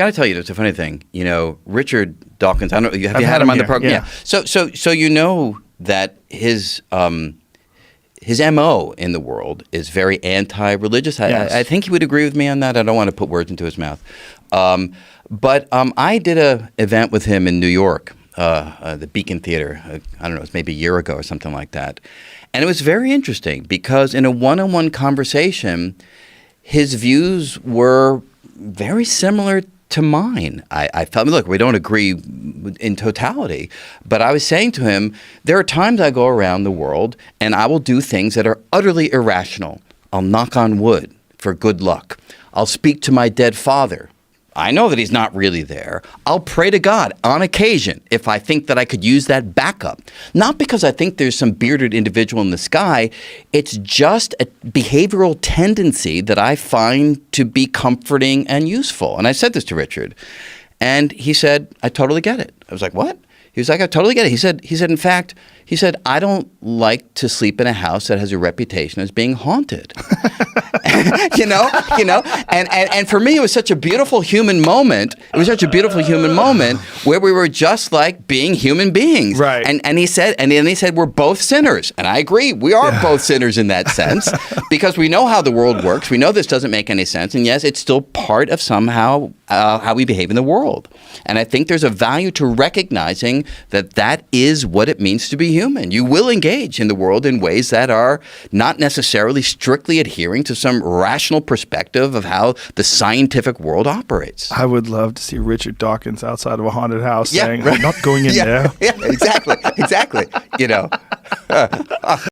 got to tell you, it's a funny thing. You know, Richard Dawkins. I don't. Have I've you had had him him on the here, program? yeah. So you know that his MO in the world is very anti-religious. Yes. I think he would agree with me on that. I don't want to put words into his mouth. But I did a event with him in New York, the Beacon Theater. I don't know, it was maybe a year ago or something like that. And it was very interesting because in a one-on-one conversation, his views were very similar to mine. I felt, look, we don't agree in totality, but I was saying to him, there are times I go around the world and I will do things that are utterly irrational. I'll knock on wood for good luck. I'll speak to my dead father. I know that he's not really there. I'll pray to God on occasion if I think that I could use that backup. Not because I think there's some bearded individual in the sky. It's just a behavioral tendency that I find to be comforting and useful. And I said this to Richard, and he said, I totally get it. I was like, what? He was like, I totally get it. He said, in fact, I don't like to sleep in a house that has a reputation as being haunted. you know, and for me, it was such a beautiful human moment. It was such a beautiful human moment where we were just like being human beings. Right. And he said, we're both sinners. And I agree. We are both sinners in that sense because we know how the world works. We know this doesn't make any sense. And yes, it's still part of somehow how we behave in the world. And I think there's a value to recognizing that that is what it means to be human. You will engage in the world in ways that are not necessarily strictly adhering to some rational perspective of how the scientific world operates. I would love to see Richard Dawkins outside of a haunted house saying, right. I'm not going in there. Yeah, exactly. You know.